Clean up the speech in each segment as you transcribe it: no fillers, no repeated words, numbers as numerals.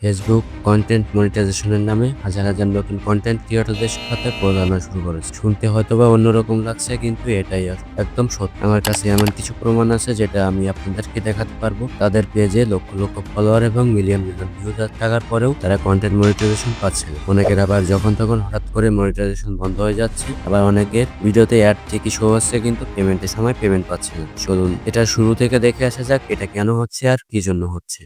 Facebook content মনিটাইজেশনের নামে হাজার হাজার নতুন কন্টেন্ট ক্রিয়েটরদের সাথে প্রতারণা শুরু করেছে। শুনতে হয়তোবা অন্যরকম লাগছে, কিন্তু এটাই একদম সত্য। আমার কাছে এমন কিছু প্রমাণ আছে যেটা আমি আপনাদেরকে দেখাতে পারবো। তাদের পেজে লক্ষ লক্ষ ফলোয়ার এবং মিলিয়ন মিলিয়ন ভিউজ থাকার পরেও তারা কন্টেন্ট মনিটাইজেশন পাচ্ছে না। অনেকের আবার যখন তখন হঠাৎ করে মনিটাইজেশন বন্ধ হয়ে যাচ্ছে, আবার অনেকের ভিডিওতে অ্যাড ঠিকই শো হচ্ছে, কিন্তু পেমেন্টের সময় পেমেন্ট পাচ্ছে না। চলুন এটা শুরু থেকে দেখে আসা যাক, এটা কেন হচ্ছে আর কি জন্য হচ্ছে।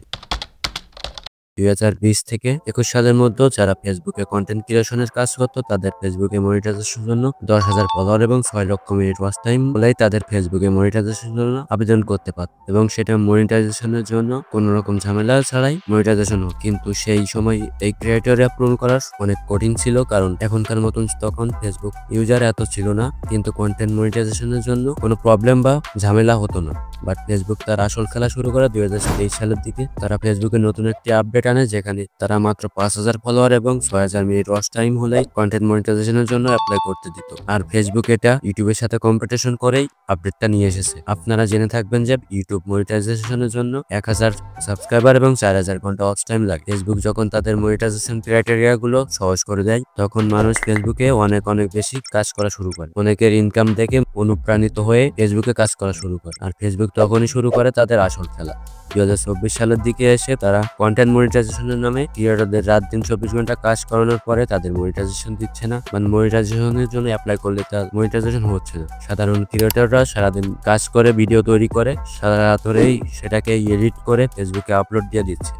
2020 থেকে 21 সালের মধ্যে যারা ফেসবুকে কন্টেন্ট ক্রিয়েশনের কাজ করতো, তাদের ফেসবুকে মনিটাইজেশনের জন্য 10,000 ফলোয়ার এবং 6 লক্ষ মিনিট ওয়াচ টাইম হলেই তাদের ফেসবুকে মনিটাইজেশনের জন্য আবেদন করতে পারত, এবং সেটা মনিটাইজেশনের জন্য কোনো রকম ঝামেলা ছাড়াই মনিটাইজেশন হোক। কিন্তু সেই সময় এই ক্রিয়েটররা পূরণ করা অনেক কঠিন ছিল, কারণ এখনকার মতন তখন ফেসবুক ইউজার এত ছিল না, কিন্তু কন্টেন্ট মনিটাইজেশনের জন্য কোনো প্রবলেম বা ঝামেলা হতো না। বাট ফেসবুক তার আসল খেলা শুরু করে 2023 সালের দিকে। তারা ফেসবুকে নতুন একটি আপডেট আনে, যেখানে তারা মাত্র 5,000 ফলোয়ার এবং 6,000 মিনিট ওয়াচ টাইম হলেই কন্টেন্ট মনিটাইজেশনের জন্য অ্যাপ্লাই করতে দিত। আর ফেসবুক এটা ইউটিউবের সাথে কম্পিটিশন করেই আপডেটটা নিয়ে এসেছে। আপনারা জেনে থাকবেন যে ইউটিউব মনিটাইজেশনের জন্য 1000 সাবস্ক্রাইবার এবং 4000 ঘন্টা ওয়াচ টাইম লাগে। ফেসবুক যখন তাদের মনিটাইজেশন ক্রাইটেরিয়া গুলো সহজ করে দেয়, তখন মানুষ ফেসবুকে অনেক বেশি কাজ করা শুরু করে। অনেকের ইনকাম দেখে অনুপ্রাণিত হয়ে ফেসবুকে কাজ করা শুরু করে, আর ফেসবুক তখনই শুরু করে তাদের আসল খেলা। 2024 সালের দিকে এসে তারা কন্টেন্ট মনিটাইজেশনের নামে ক্রিয়েটরদের রাত দিন 24 ঘন্টা কাজ করানোর পরে তাদের মনিটাইজেশন দিচ্ছে না, মানে মনিটাইজেশনের জন্য অ্যাপ্লাই করলে তার মনিটাইজেশন হচ্ছে না। সাধারণ ক্রিয়েটররা সারাদিন কাজ করে, ভিডিও তৈরি করে, সারা রাত ধরেই সেটাকে এডিট করে ফেসবুকে আপলোড দিয়ে দিচ্ছে,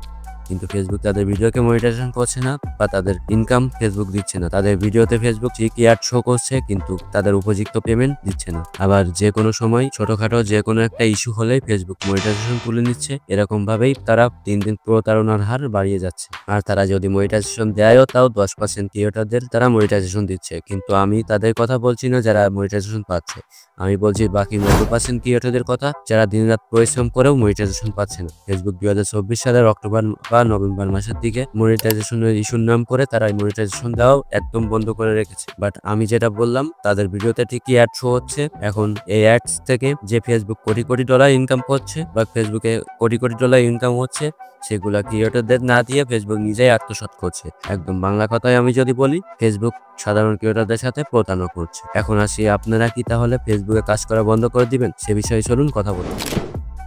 কিন্তু ফেসবুক তাদের ভিডিওকে মনিটাইজেশন করছে না বা তাদের ইনকাম ফেসবুক দিচ্ছে না। তাদের ভিডিওতে ফেসবুক ঠিকই অ্যাড শো করছে, কিন্তু তাদের উপযুক্ত পেমেন্ট দিচ্ছে না। আবার যে কোনো সময় ছোটখাটো যে কোনো একটা ইস্যু হলেই ফেসবুক মনিটাইজেশন তুলে নিচ্ছে। এরকম ভাবেই তারা দিন দিন প্রতারণার হার বাড়িয়ে যাচ্ছে। আর তারা যদি মনিটাইজেশন দেয়ও, তাও 10% ক্রিয়েটরদের তারা মনিটাইজেশন দিচ্ছে। কিন্তু আমি তাদের কথা বলছি না যারা মনিটাইজেশন পাচ্ছে, আমি বলছি বাকি 90% ক্রিয়েটরদের কথা, যারা দিনরাত পরিশ্রম করেও মনিটাইজেশন পাচ্ছে না। ফেসবুক 2024 সালের অক্টোবর বা নভেম্বর মাসের দিকে মনিটাইজেশনের ইস্যুর নাম করে তারা মনিটাইজেশন দেওয়াও একদম বন্ধ করে রেখেছে। বাট আমি যেটা বললাম, তাদের ভিডিওতে ঠিকই অ্যাড শো হচ্ছে। এখন এই অ্যাডস থেকে যে Facebook crore crore dollar income করছে বা ফেসবুকে কোটি কোটি ডলার ইনকাম হচ্ছে, সেগুলা ক্রিয়েটরদের না দিয়ে ফেসবুক নিজেই আত্মসাৎ করছে। একদম বাংলা কথায় আমি যদি বলি, ফেসবুক সাধারণ ক্রিয়েটরদের সাথে প্রতারণা করছে। এখন আসি, আপনারা কি তাহলে ফেসবুকে কাজ করা বন্ধ করে দিবেন? সে বিষয়ে চলুন কথা বলুন।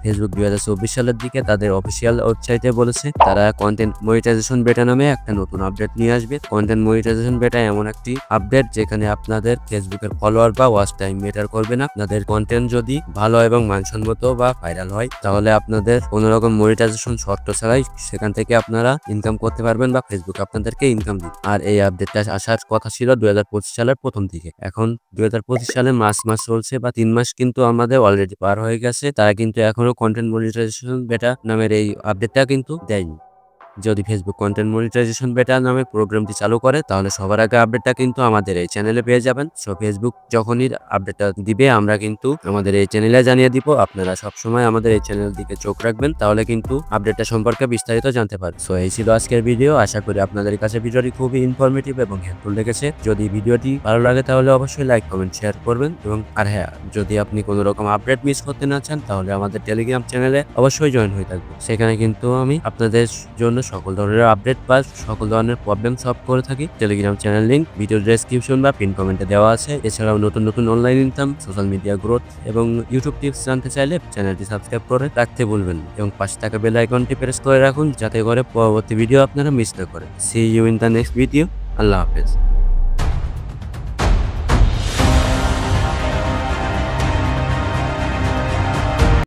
ফেসবুক 2024 সালের দিকে তাদের অফিসিয়াল ওয়েবসাইটে বলেছে তারা কন্টেন্ট মনিটাইজেশন বেটা নামে একটা নতুন আপডেট নিয়ে আসবে। কন্টেন্ট মনিটাইজেশন বেটা এমন একটি আপডেট যেখানে আপনাদের ফেসবুকের ফলোয়ার বা ওয়াচ টাইম ম্যাটার করবে না। আপনাদের কন্টেন্ট যদি ভালো এবং মানসম্মত বা ভাইরাল হয়, তাহলে আপনাদের কোনো রকম মনিটাইজেশন শর্ত ছাড়াই সেখান থেকে আপনারা ইনকাম করতে পারবেন বা ফেসবুক আপনাদেরকে ইনকাম দিবে। আর এই আপডেটটা আসার কথা ছিল 2025 সালের প্রথম দিকে। এখন 2025 সালের মাস চলছে বা 3 মাস কিন্তু আমাদের অলরেডি পার হয়ে গেছে। তারা কিন্তু এখনো কন্টেন্ট মনিটাইজেশন বেটা নামের এই আপডেটটা কিন্তু দেয়নি। যদি ফেসবুক কন্টেন্ট মনিটাইজেশন বেটা নামে প্রোগ্রামটি চালু করে, তাহলে সবার আগে আপডেটটা কিন্তু আমাদের এই চ্যানেলে পেয়ে যাবেন। সো ফেসবুক যখনই আপডেটটা দিবে, আমরা কিন্তু আমাদের এই চ্যানেলে জানিয়ে দিব। আপনারা সবসময় আমাদের এই চ্যানেলের দিকে চোখ রাখবেন, তাহলে কিন্তু আপডেটটা সম্পর্কে বিস্তারিত জানতে পারবেন। সো এই ছিল আজকের ভিডিও। আশা করি আপনাদের কাছে ভিডিওটি খুবই ইনফরমেটিভ এবং হেল্পফুল লেগেছে। যদি ভিডিওটি ভালো লাগে তাহলে অবশ্যই লাইক, কমেন্ট, শেয়ার করবেন। এবং হ্যাঁ, যদি আপনি কোনো রকম আপডেট মিস করতে না চান, তাহলে আমাদের টেলিগ্রাম চ্যানেলে অবশ্যই জয়েন হয়ে থাকবেন। সেখানে কিন্তু আমি আপনাদের জন্য সকল ধরনের আপডেট বা সকল ধরনের প্রবলেম সলভ করে থাকি। Telegram channel link video description বা পিন কমেন্টে দেওয়া আছে। এছাড়াও নতুন নতুন online income, social media growth এবং ইউটিউব টিপস জানতে চাইলে চ্যানেলটি সাবস্ক্রাইব করে রাখতে ভুলবেন না, এবং পাশে থাকা বেল আইকনটি প্রেস করে রাখুন, যাতে করে পরবর্তী ভিডিও আপনারা মিস না করেন। See you in the next video. আল্লাহ হাফেজ।